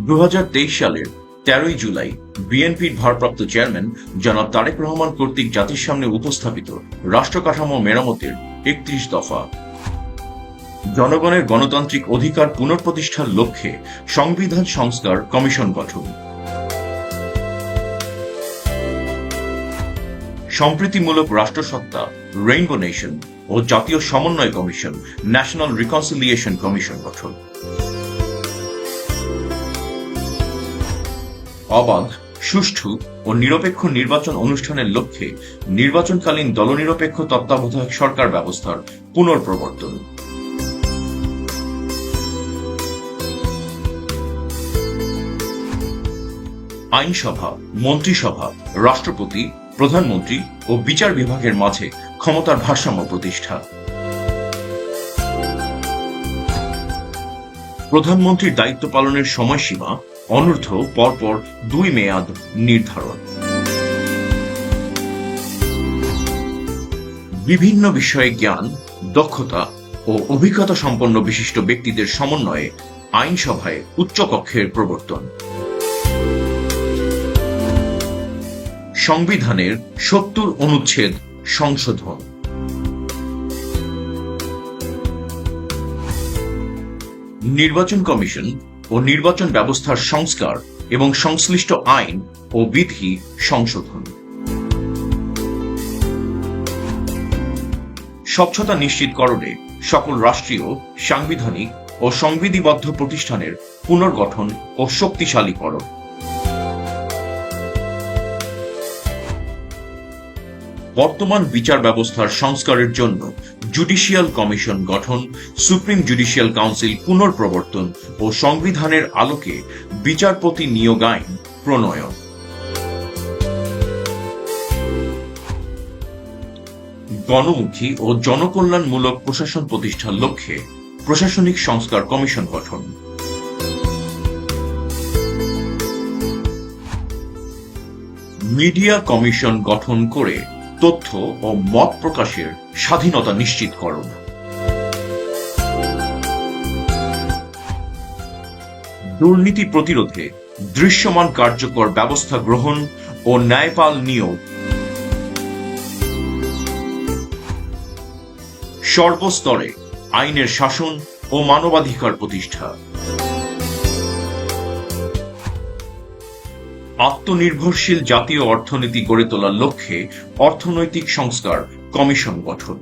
2023 সালের 13 জুলাই বিএনপির ভারপ্রাপ্ত চেয়ারম্যান জনাব তারেক রহমান কর্তৃক জাতির সামনে উপস্থাপিত রাষ্ট্র কাঠামো মেরামতের 31 দফা জনগণের গণতান্ত্রিক অধিকার পুনঃপ্রতিষ্ঠার লক্ষ্যে সংবিধান সংস্কার কমিশন গঠন, সম্প্রীতিমূলক রাষ্ট্রসত্তা রেইনবো নেশন ও জাতীয় সমন্বয় কমিশন ন্যাশনাল রিকনসিলিয়েশন কমিশন গঠন, অবাধ, সুষ্ঠু ও নিরপেক্ষ নির্বাচন অনুষ্ঠানের লক্ষ্যে নির্বাচনকালীন দলনিরপেক্ষ তত্ত্বাবধায়ক সরকার ব্যবস্থার পুনঃপ্রবর্তন, আইনসভা, মন্ত্রিসভা, রাষ্ট্রপতি, প্রধানমন্ত্রী ও বিচার বিভাগের মাঝে ক্ষমতার ভারসাম্য প্রতিষ্ঠা, প্রধানমন্ত্রীর দায়িত্ব পালনের সময়সীমা অনূর্ধ্ব পরপর 2 মেয়াদ নির্ধারণ, বিভিন্ন বিষয়ে জ্ঞান, দক্ষতা ও অভিজ্ঞতা সম্পন্ন বিশিষ্ট ব্যক্তিদের সমন্বয়ে আইনসভায় উচ্চকক্ষের প্রবর্তন, সংবিধানের 70 অনুচ্ছেদ সংশোধন, নির্বাচন কমিশন ও নির্বাচন ব্যবস্থার সংস্কার এবং সংশ্লিষ্ট আইন ও বিধি সংশোধন, স্বচ্ছতা নিশ্চিতকরণে সকল রাষ্ট্রীয়, সাংবিধানিক ও সংবিধিবদ্ধ প্রতিষ্ঠানের পুনর্গঠন ও শক্তিশালীকরণ, বর্তমান বিচার ব্যবস্থার সংস্কারের জন্য জুডিশিয়াল কমিশন গঠন, সুপ্রিম জুডিশিয়াল কাউন্সিল পুনর্প্রবর্তন ও সংবিধানের আলোকে বিচারপতি নিয়োগ আইন প্রণয়ন, গণমুখী ও জনকল্যাণমূলক প্রশাসন প্রতিষ্ঠার লক্ষ্যে প্রশাসনিক সংস্কার কমিশন গঠন, মিডিয়া কমিশন গঠন করে তথ্য ও মত প্রকাশের স্বাধীনতা নিশ্চিতকরণ, দুর্নীতি প্রতিরোধে দৃশ্যমান কার্যকর ব্যবস্থা গ্রহণ ও ন্যায়পাল নিয়োগ, সর্বস্তরে আইনের শাসন ও মানবাধিকার প্রতিষ্ঠা, আত্মনির্ভরশীল জাতীয় অর্থনীতি গড়ে তোলার লক্ষ্যে অর্থনৈতিক সংস্কার কমিশন গঠন,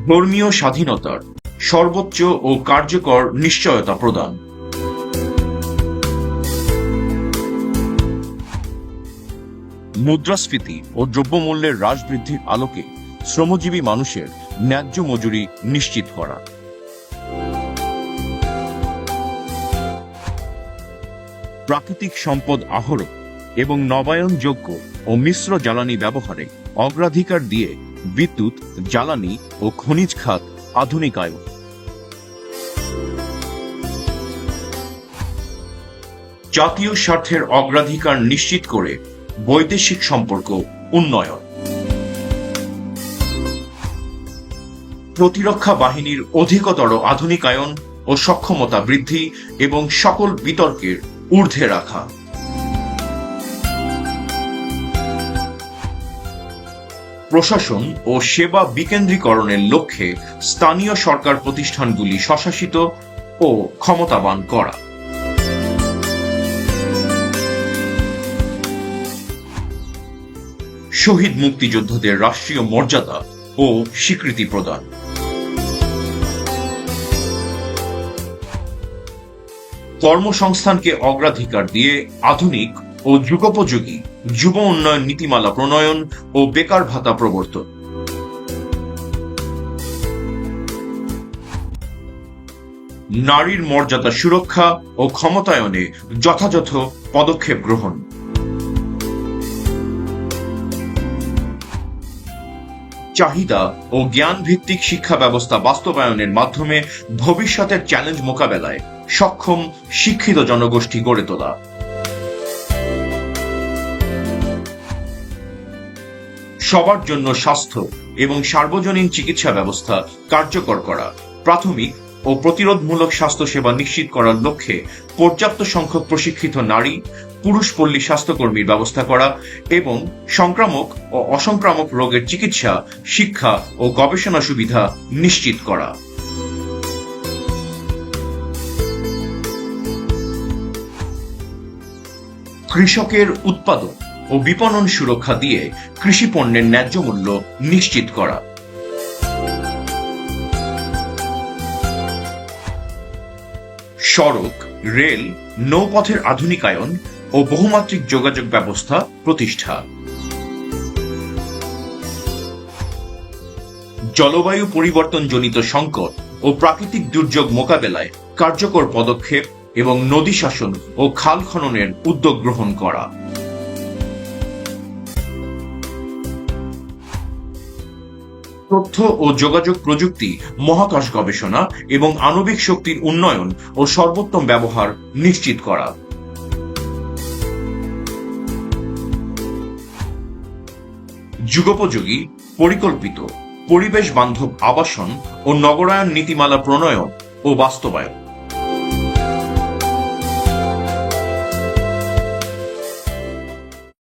ধর্মীয় স্বাধীনতার সর্বোচ্চ ও কার্যকর নিশ্চয়তা প্রদান, মুদ্রাস্ফীতি ও দ্রব্যমূল্যের হ্রাস বৃদ্ধির আলোকে শ্রমজীবী মানুষের ন্যায্য মজুরি নিশ্চিত করা, প্রাকৃতিক সম্পদ আহরণ এবং নবায়নযোগ্য ও মিশ্র জ্বালানি ব্যবহারে অগ্রাধিকার দিয়ে বিদ্যুৎ, জ্বালানি ও খনিজ খাত আধুনিকায়ন, জাতীয় স্বার্থের অগ্রাধিকার নিশ্চিত করে বৈদেশিক সম্পর্ক উন্নয়ন, প্রতিরক্ষা বাহিনীর অধিকতর আধুনিকায়ন ও সক্ষমতা বৃদ্ধি এবং সকল বিতর্কের ঊর্ধ্বে রাখা, প্রশাসন ও সেবা বিকেন্দ্রীকরণের লক্ষ্যে স্থানীয় সরকার প্রতিষ্ঠানগুলি স্বশাসিত ও ক্ষমতাবান করা, শহীদ মুক্তিযোদ্ধাদের রাষ্ট্রীয় মর্যাদা ও স্বীকৃতি প্রদান, কর্মসংস্থানকে অগ্রাধিকার দিয়ে আধুনিক ও যুগোপযোগী যুব উন্নয়ন নীতিমালা প্রণয়ন ও বেকার ভাতা প্রবর্তন, নারীর মর্যাদা সুরক্ষা ও ক্ষমতায়নে যথাযথ পদক্ষেপ গ্রহণ, চাহিদা ও জ্ঞান ভিত্তিক শিক্ষা ব্যবস্থা বাস্তবায়নের মাধ্যমে ভবিষ্যতের চ্যালেঞ্জ মোকাবেলায় সক্ষম শিক্ষিত জনগোষ্ঠী গড়ে তোলা, সবার জন্য স্বাস্থ্য এবং সার্বজনীন চিকিৎসা ব্যবস্থা কার্যকর করা, প্রাথমিক ও প্রতিরোধমূলক স্বাস্থ্যসেবা নিশ্চিত করার লক্ষ্যে পর্যাপ্ত সংখ্যক প্রশিক্ষিত নারী পুরুষ পল্লী স্বাস্থ্যকর্মীর ব্যবস্থা করা এবং সংক্রামক ও অসংক্রামক রোগের চিকিৎসা, শিক্ষা ও গবেষণা সুবিধা নিশ্চিত করা। কৃষকের উৎপাদন ও বিপণন সুরক্ষা দিয়ে কৃষি পণ্যের ন্যায্য মূল্য নিশ্চিত করা। সড়ক, রেল, নৌপথের আধুনিকায়ন ও বহুমাত্রিক যোগাযোগ ব্যবস্থা প্রতিষ্ঠা। জলবায়ু পরিবর্তনজনিত সংকট ও প্রাকৃতিক দুর্যোগ মোকাবেলায় কার্যকর পদক্ষেপ এবং নদী শাসন ও খাল খননের উদ্যোগ গ্রহণ করা। তথ্য ও যোগাযোগ প্রযুক্তি, মহাকাশ গবেষণা এবং আণবিক শক্তির উন্নয়ন ও সর্বোত্তম ব্যবহার নিশ্চিত করা। যুগোপযোগী, পরিকল্পিত, পরিবেশ বান্ধব আবাসন ও নগরায়ন নীতিমালা প্রণয়ন ও বাস্তবায়ন।